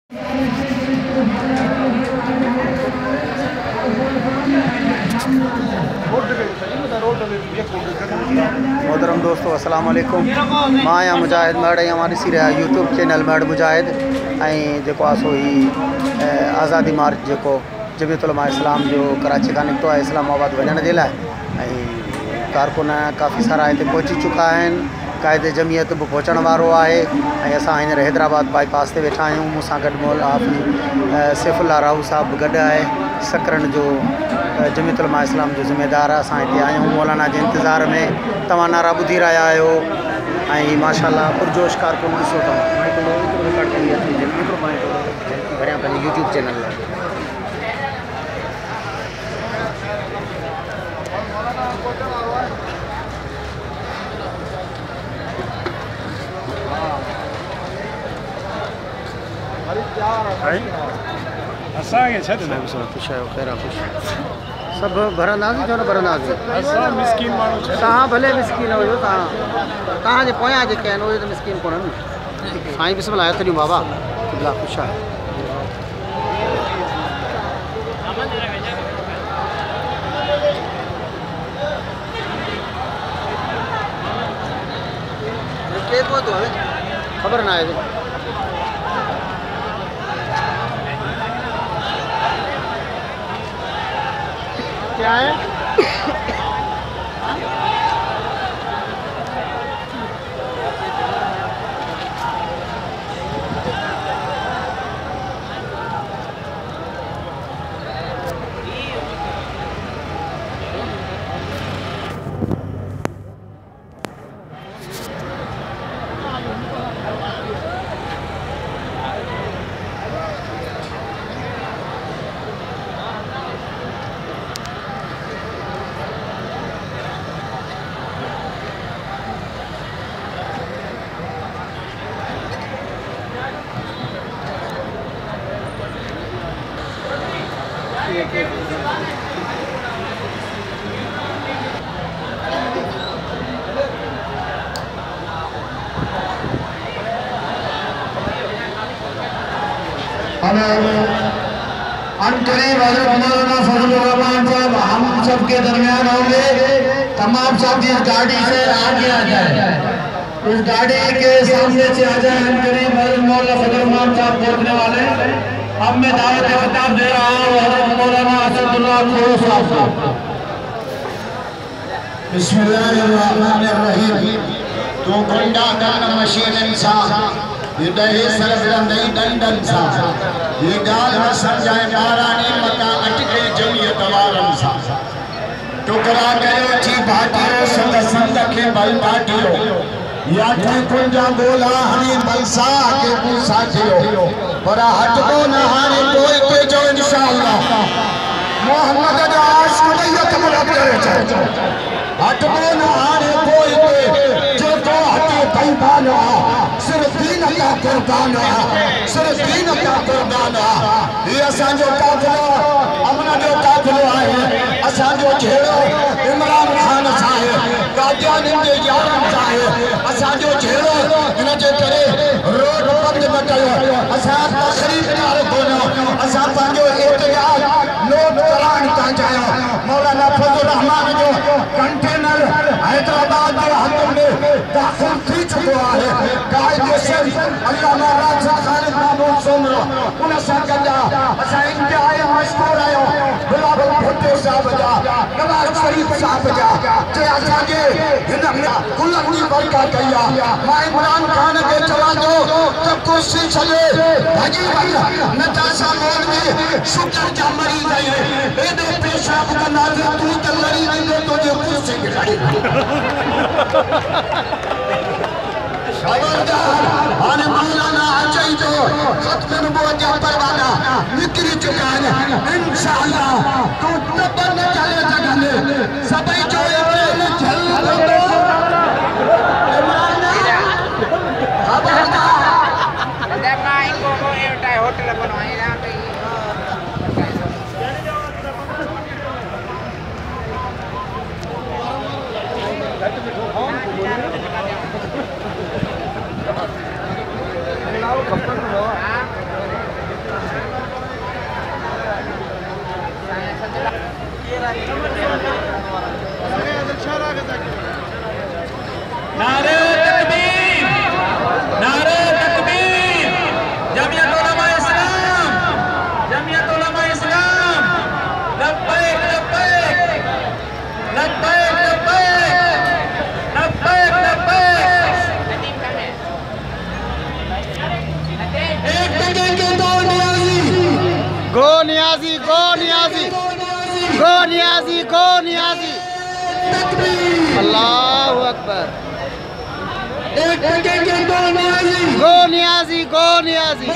मोहतरम दोस्तों अस्सलाम वालेकुम। मां या मुजाहिद मैड हमारी सी रहा यूट्यूब चैनल मैड मुजाहिद जो सो ही आज़ादी मार्च जो जमीयत उलमा इस्लाम जो कराची का निकतो है इस्लामाबाद वजन के लिए कारकुन काफ़ी सारा इतने पहुँची चुका हैं। कायदे जमीयत भी पहुँचण वारो है। असां हींअर हैदराबाद बाईपास से वेठा आहियूं। मूंसां गॾु मौल हाफ़िज़ सैफुल्लाह राहू साहब भी गॾु आहे। सकरन जो जमीयत उलमा इस्लाम जो ज़िम्मेदार असां हिते आया आहियूं मौलाना के इंतज़ार में। तव्हां नारा ॿुधी रहिया आहियो ऐं माशाल्लाह पुरजोश कारकुन ॾिसो तव्हां पंहिंजे यूट्यूब चैनल लाइ। सब भरंदासीं छो न भरंदासीं। तव्हां भले मिसकीन हुजो तव्हांजे पोयां जेके आहिनि उहे त मिसकीन कोन्हनि। साईं बिस्मिल्लाह हथ ॾियूं बाबा क़िबला ख़ुशि आहे। केरु पहुतो आहे ख़बर न आहे। क्या है हम सबके दरमियान होंगे। तमाम सब जिस गाड़ी से आगे आ जाए उस गाड़ी के सामने से आ जाए। हम करीब मौलाना फजल रहमान साहब पहुंचने वाले। अब मैं दावत खिताब दे रहा हूँ मौलाना असदुल्लाह खोर साहब को। बिस्मिल्लाहिर्रहमानिर्रहीम। तो गुंडा गन मशीन इंसान ये दहे सरदंदई दंडन सा ये गाल न समझाए बारानी मता अटके जमीयत वारन सा टुकड़ा कयो थी भाटियो संग संग के बल भाटियो या थे कुंजा बोला हनी बलसा के पूसा थियो पर हटबो न हाने कोई पे जो इंशाअल्लाह मोहम्मद दा आशिक मैयत मुला करे हटबो न हाने कोई पे जो तो हटे पैबाना सिर्फ दीन का कुर्बान सिर्फ दीन का कुर्बान। ये असांजो काफिलो अमन जो काफिलो आहे। असांजो झेड़ो इमरान खान साहिब कादियानी जे यारन साहिब असांजो झेड़ो इन जे करे रोड बंद न कयो। असां तकरीर करे कोन असां पंहिंजो एहतिजाज नोट कराइण था चाहियूं। मौलाना फजल रहमान जो कंटेनर हैदराबाद के हक में दाखिल थी चुको है। कायदे से अल्लामा राजा खालिद महमूद सोमरो उन सागंदा असा इंतहाई मशहूर आयो बिलावल भुट्टो साहब जा नवाज शरीफ साहब जा जे असा के हिन कुलत की बरकत कया। मां इमरान खान के चवा दो तब कुर्सी छले भजी वई नतासा मौलवी शुक्र जा मरी गए एदे पेशाब का नाज़िर तू त लड़ी वंदे तो जे कुर्सी गिराई खबरदार हाने मौलाना अचई तो खत्म नबूवत जा परवाना निकरी चुका है इंशाअल्लाह। तू तब न चले सगने सबई जो एल झल दो इमरान खबरदार देखा इनको को एटा होटल बनवाई ना नियाजी, गो नियाजी, गो नियाजी, गो नियाजी। अल्लाहु अकबर। एक गो नियाजी, गो नियाजी, गो नियाजी।